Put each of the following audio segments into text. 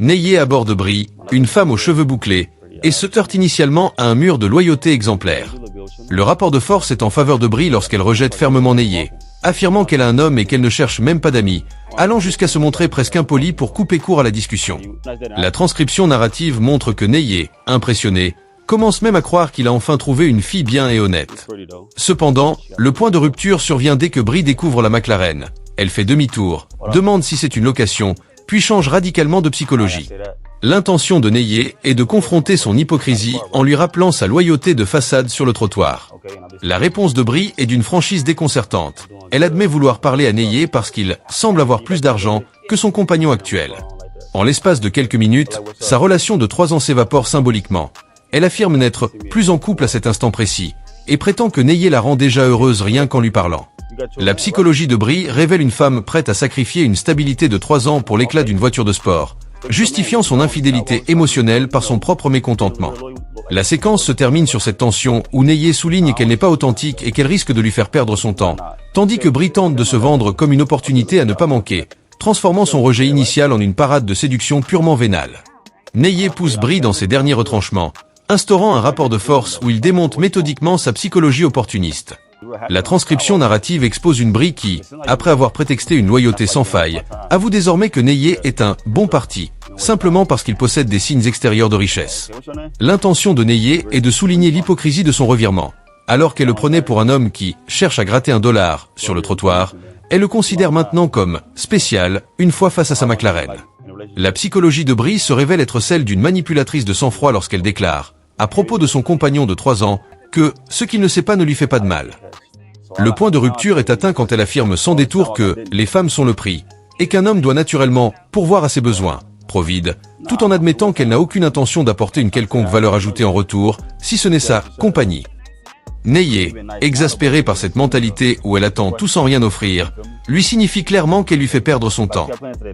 Neyé aborde Bri, une femme aux cheveux bouclés, et se heurte initialement à un mur de loyauté exemplaire. Le rapport de force est en faveur de Bri lorsqu'elle rejette fermement Neyé, affirmant qu'elle a un homme et qu'elle ne cherche même pas d'amis, allant jusqu'à se montrer presque impolie pour couper court à la discussion. La transcription narrative montre que Neyé, impressionné, commence même à croire qu'il a enfin trouvé une fille bien et honnête. Cependant, le point de rupture survient dès que Bri découvre la McLaren. Elle fait demi-tour, demande si c'est une location, puis change radicalement de psychologie. L'intention de Neyé est de confronter son hypocrisie en lui rappelant sa loyauté de façade sur le trottoir. La réponse de Bri est d'une franchise déconcertante. Elle admet vouloir parler à Neyé parce qu'il semble avoir plus d'argent que son compagnon actuel. En l'espace de quelques minutes, sa relation de 3 ans s'évapore symboliquement. Elle affirme n'être plus en couple à cet instant précis et prétend que Neyé la rend déjà heureuse rien qu'en lui parlant. La psychologie de Bri révèle une femme prête à sacrifier une stabilité de 3 ans pour l'éclat d'une voiture de sport, justifiant son infidélité émotionnelle par son propre mécontentement. La séquence se termine sur cette tension où Neyé souligne qu'elle n'est pas authentique et qu'elle risque de lui faire perdre son temps, tandis que Bri tente de se vendre comme une opportunité à ne pas manquer, transformant son rejet initial en une parade de séduction purement vénale. Neyé pousse Bri dans ses derniers retranchements, instaurant un rapport de force où il démonte méthodiquement sa psychologie opportuniste. La transcription narrative expose une Bri qui, après avoir prétexté une loyauté sans faille, avoue désormais que Neyé est un bon parti, simplement parce qu'il possède des signes extérieurs de richesse. L'intention de Neyé est de souligner l'hypocrisie de son revirement. Alors qu'elle le prenait pour un homme qui cherche à gratter $1 sur le trottoir, elle le considère maintenant comme spécial une fois face à sa McLaren. La psychologie de Bri se révèle être celle d'une manipulatrice de sang-froid lorsqu'elle déclare, à propos de son compagnon de 3 ans, que ce qu'il ne sait pas ne lui fait pas de mal. Le point de rupture est atteint quand elle affirme sans détour que les femmes sont le prix, et qu'un homme doit naturellement pourvoir à ses besoins, provide, tout en admettant qu'elle n'a aucune intention d'apporter une quelconque valeur ajoutée en retour, si ce n'est sa compagnie. Neyé, exaspérée par cette mentalité où elle attend tout sans rien offrir, lui signifie clairement qu'elle lui fait perdre son temps.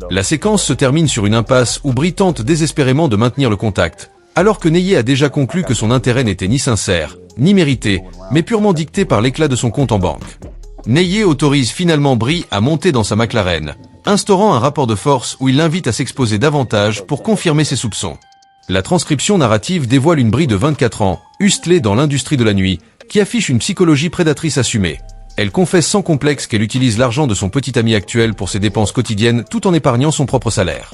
La séquence se termine sur une impasse où Bri tente désespérément de maintenir le contact, alors que Neyé a déjà conclu que son intérêt n'était ni sincère, ni mérité, mais purement dicté par l'éclat de son compte en banque. Neyé autorise finalement Bri à monter dans sa McLaren, instaurant un rapport de force où il l'invite à s'exposer davantage pour confirmer ses soupçons. La transcription narrative dévoile une Bri de 24 ans, hustlée dans l'industrie de la nuit, qui affiche une psychologie prédatrice assumée. Elle confesse sans complexe qu'elle utilise l'argent de son petit ami actuel pour ses dépenses quotidiennes tout en épargnant son propre salaire.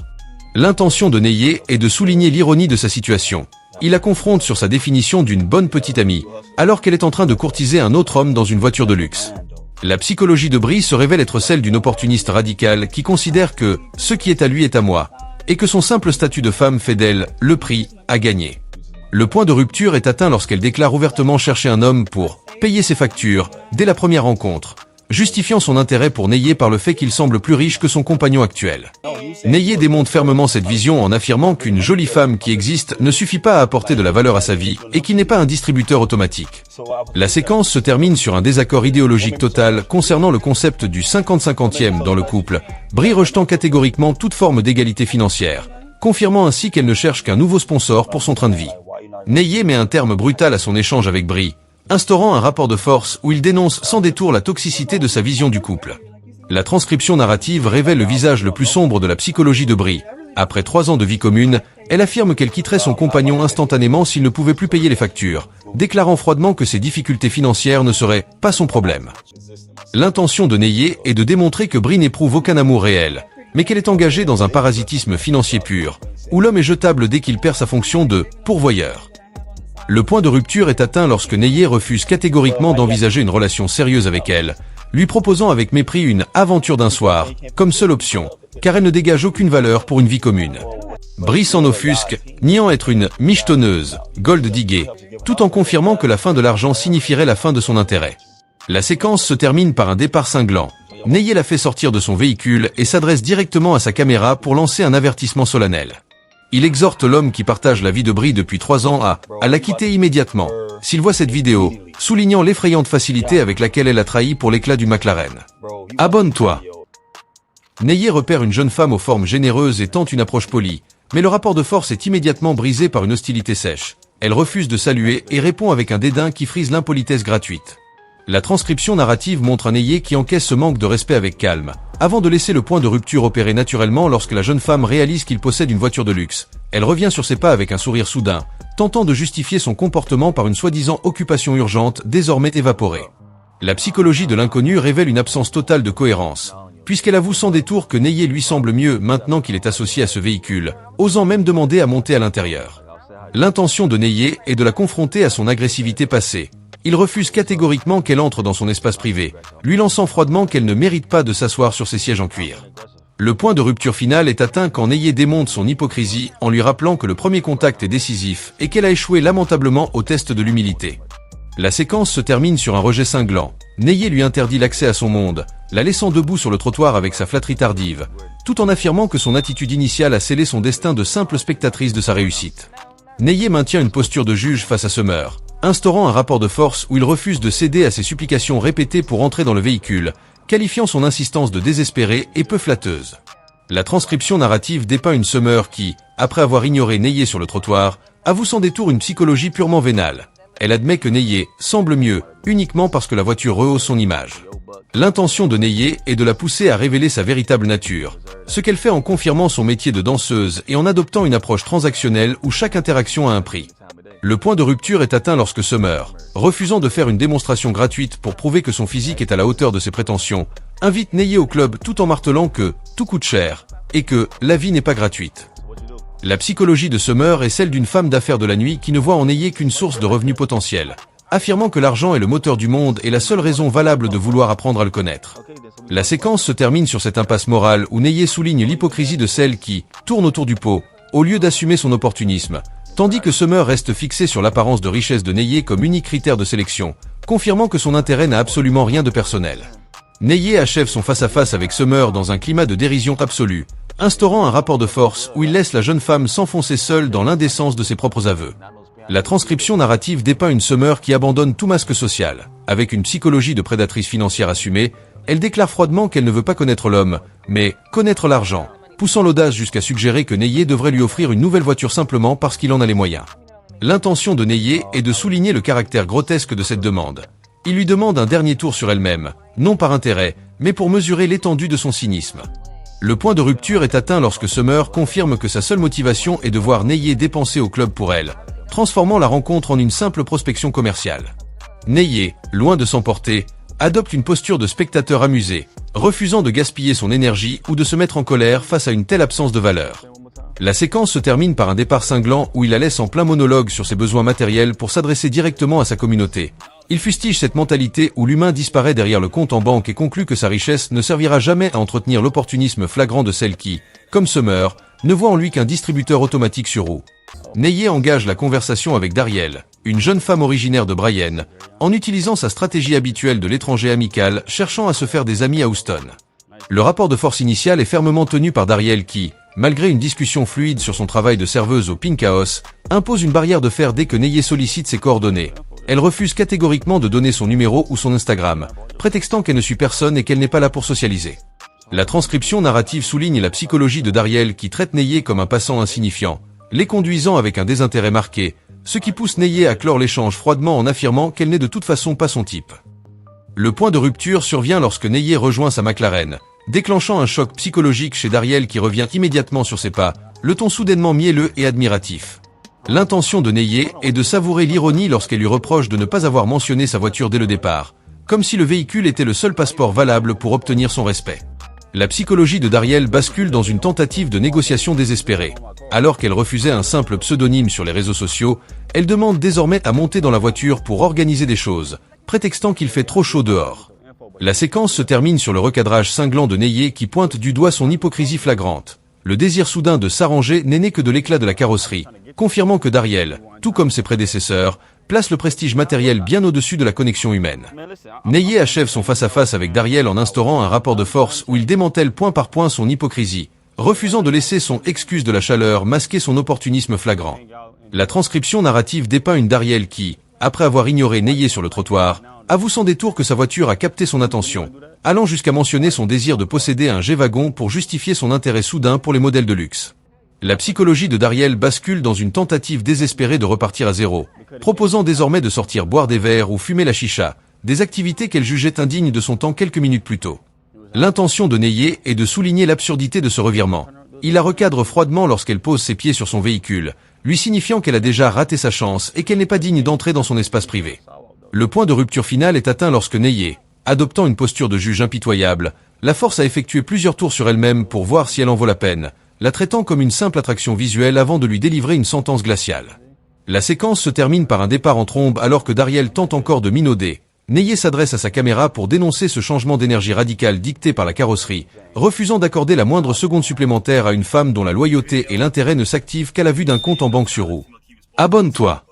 L'intention de Neyé est de souligner l'ironie de sa situation. Il la confronte sur sa définition d'une bonne petite amie, alors qu'elle est en train de courtiser un autre homme dans une voiture de luxe. La psychologie de Bri se révèle être celle d'une opportuniste radicale qui considère que ce qui est à lui est à moi, et que son simple statut de femme fait d'elle le prix à gagner. Le point de rupture est atteint lorsqu'elle déclare ouvertement chercher un homme pour payer ses factures dès la première rencontre, justifiant son intérêt pour Neyé par le fait qu'il semble plus riche que son compagnon actuel. Neyé démonte fermement cette vision en affirmant qu'une jolie femme qui existe ne suffit pas à apporter de la valeur à sa vie et qu'il n'est pas un distributeur automatique. La séquence se termine sur un désaccord idéologique total concernant le concept du 50-50e dans le couple, Bri rejetant catégoriquement toute forme d'égalité financière, confirmant ainsi qu'elle ne cherche qu'un nouveau sponsor pour son train de vie. Neyé met un terme brutal à son échange avec Bri, instaurant un rapport de force où il dénonce sans détour la toxicité de sa vision du couple. La transcription narrative révèle le visage le plus sombre de la psychologie de Bri. Après 3 ans de vie commune, elle affirme qu'elle quitterait son compagnon instantanément s'il ne pouvait plus payer les factures, déclarant froidement que ses difficultés financières ne seraient pas son problème. L'intention de Neyé est de démontrer que Bri n'éprouve aucun amour réel, mais qu'elle est engagée dans un parasitisme financier pur, où l'homme est jetable dès qu'il perd sa fonction de pourvoyeur. Le point de rupture est atteint lorsque Neyé refuse catégoriquement d'envisager une relation sérieuse avec elle, lui proposant avec mépris une aventure d'un soir, comme seule option, car elle ne dégage aucune valeur pour une vie commune. Bri s'en offusque, niant être une michetonneuse, gold digger, tout en confirmant que la fin de l'argent signifierait la fin de son intérêt. La séquence se termine par un départ cinglant. Neyé la fait sortir de son véhicule et s'adresse directement à sa caméra pour lancer un avertissement solennel. Il exhorte l'homme qui partage la vie de Bri depuis 3 ans à la quitter immédiatement, s'il voit cette vidéo, soulignant l'effrayante facilité avec laquelle elle a trahi pour l'éclat du McLaren. Abonne-toi. Neyé repère une jeune femme aux formes généreuses et tente une approche polie, mais le rapport de force est immédiatement brisé par une hostilité sèche. Elle refuse de saluer et répond avec un dédain qui frise l'impolitesse gratuite. La transcription narrative montre un Neye qui encaisse ce manque de respect avec calme, avant de laisser le point de rupture opérer naturellement lorsque la jeune femme réalise qu'il possède une voiture de luxe. Elle revient sur ses pas avec un sourire soudain, tentant de justifier son comportement par une soi-disant occupation urgente désormais évaporée. La psychologie de l'inconnu révèle une absence totale de cohérence, puisqu'elle avoue sans détour que Neye lui semble mieux maintenant qu'il est associé à ce véhicule, osant même demander à monter à l'intérieur. L'intention de Neye est de la confronter à son agressivité passée. Il refuse catégoriquement qu'elle entre dans son espace privé, lui lançant froidement qu'elle ne mérite pas de s'asseoir sur ses sièges en cuir. Le point de rupture final est atteint quand Neye démonte son hypocrisie en lui rappelant que le premier contact est décisif et qu'elle a échoué lamentablement au test de l'humilité. La séquence se termine sur un rejet cinglant. Neye lui interdit l'accès à son monde, la laissant debout sur le trottoir avec sa flatterie tardive, tout en affirmant que son attitude initiale a scellé son destin de simple spectatrice de sa réussite. Neye maintient une posture de juge face à Summer, instaurant un rapport de force où il refuse de céder à ses supplications répétées pour entrer dans le véhicule, qualifiant son insistance de désespérée et peu flatteuse. La transcription narrative dépeint une Summer qui, après avoir ignoré Neye sur le trottoir, avoue sans détour une psychologie purement vénale. Elle admet que Neye semble mieux, uniquement parce que la voiture rehausse son image. L'intention de Neye est de la pousser à révéler sa véritable nature, ce qu'elle fait en confirmant son métier de danseuse et en adoptant une approche transactionnelle où chaque interaction a un prix. Le point de rupture est atteint lorsque Summer, refusant de faire une démonstration gratuite pour prouver que son physique est à la hauteur de ses prétentions, invite Neye au club tout en martelant que tout coûte cher et que la vie n'est pas gratuite. La psychologie de Summer est celle d'une femme d'affaires de la nuit qui ne voit en Neye qu'une source de revenus potentiels, affirmant que l'argent est le moteur du monde et la seule raison valable de vouloir apprendre à le connaître. La séquence se termine sur cette impasse morale où Neye souligne l'hypocrisie de celle qui tourne autour du pot, au lieu d'assumer son opportunisme, tandis que Summer reste fixée sur l'apparence de richesse de Neye comme unique critère de sélection, confirmant que son intérêt n'a absolument rien de personnel. Neye achève son face-à-face avec Summer dans un climat de dérision absolue, instaurant un rapport de force où il laisse la jeune femme s'enfoncer seule dans l'indécence de ses propres aveux. La transcription narrative dépeint une Summer qui abandonne tout masque social. Avec une psychologie de prédatrice financière assumée, elle déclare froidement qu'elle ne veut pas connaître l'homme, mais connaître l'argent, poussant l'audace jusqu'à suggérer que Neye devrait lui offrir une nouvelle voiture simplement parce qu'il en a les moyens. L'intention de Neye est de souligner le caractère grotesque de cette demande. Il lui demande un dernier tour sur elle-même, non par intérêt, mais pour mesurer l'étendue de son cynisme. Le point de rupture est atteint lorsque Summer confirme que sa seule motivation est de voir Neye dépenser au club pour elle, transformant la rencontre en une simple prospection commerciale. Neye, loin de s'emporter, adopte une posture de spectateur amusé, refusant de gaspiller son énergie ou de se mettre en colère face à une telle absence de valeur. La séquence se termine par un départ cinglant où il la laisse en plein monologue sur ses besoins matériels pour s'adresser directement à sa communauté. Il fustige cette mentalité où l'humain disparaît derrière le compte en banque et conclut que sa richesse ne servira jamais à entretenir l'opportunisme flagrant de celle qui, comme Summer, ne voit en lui qu'un distributeur automatique sur roue. Neye engage la conversation avec Dariel, une jeune femme originaire de Bryan, en utilisant sa stratégie habituelle de l'étranger amical cherchant à se faire des amis à Houston. Le rapport de force initial est fermement tenu par Dariel qui, malgré une discussion fluide sur son travail de serveuse au Pink House, impose une barrière de fer dès que Neye sollicite ses coordonnées. Elle refuse catégoriquement de donner son numéro ou son Instagram, prétextant qu'elle ne suit personne et qu'elle n'est pas là pour socialiser. La transcription narrative souligne la psychologie de Dariel qui traite Neye comme un passant insignifiant, les conduisant avec un désintérêt marqué, ce qui pousse Neye à clore l'échange froidement en affirmant qu'elle n'est de toute façon pas son type. Le point de rupture survient lorsque Neye rejoint sa McLaren, déclenchant un choc psychologique chez Dariel qui revient immédiatement sur ses pas, le ton soudainement mielleux et admiratif. L'intention de Neye est de savourer l'ironie lorsqu'elle lui reproche de ne pas avoir mentionné sa voiture dès le départ, comme si le véhicule était le seul passeport valable pour obtenir son respect. La psychologie de Dariel bascule dans une tentative de négociation désespérée. Alors qu'elle refusait un simple pseudonyme sur les réseaux sociaux, elle demande désormais à monter dans la voiture pour organiser des choses, prétextant qu'il fait trop chaud dehors. La séquence se termine sur le recadrage cinglant de Neye qui pointe du doigt son hypocrisie flagrante. Le désir soudain de s'arranger n'est né que de l'éclat de la carrosserie, confirmant que Dariel, tout comme ses prédécesseurs, place le prestige matériel bien au-dessus de la connexion humaine. Neye achève son face-à-face avec Dariel en instaurant un rapport de force où il démantèle point par point son hypocrisie, refusant de laisser son excuse de la chaleur masquer son opportunisme flagrant. La transcription narrative dépeint une Dariel qui, après avoir ignoré Neye sur le trottoir, avoue sans détour que sa voiture a capté son attention, allant jusqu'à mentionner son désir de posséder un G-Wagon pour justifier son intérêt soudain pour les modèles de luxe. La psychologie de Dariel bascule dans une tentative désespérée de repartir à zéro, proposant désormais de sortir boire des verres ou fumer la chicha, des activités qu'elle jugeait indignes de son temps quelques minutes plus tôt. L'intention de Neyer est de souligner l'absurdité de ce revirement. Il la recadre froidement lorsqu'elle pose ses pieds sur son véhicule, lui signifiant qu'elle a déjà raté sa chance et qu'elle n'est pas digne d'entrer dans son espace privé. Le point de rupture final est atteint lorsque Neyer, adoptant une posture de juge impitoyable, la force à effectuer plusieurs tours sur elle-même pour voir si elle en vaut la peine, la traitant comme une simple attraction visuelle avant de lui délivrer une sentence glaciale. La séquence se termine par un départ en trombe alors que Dariel tente encore de minauder. Neyer s'adresse à sa caméra pour dénoncer ce changement d'énergie radical dicté par la carrosserie, refusant d'accorder la moindre seconde supplémentaire à une femme dont la loyauté et l'intérêt ne s'activent qu'à la vue d'un compte en banque sur roue. Abonne-toi.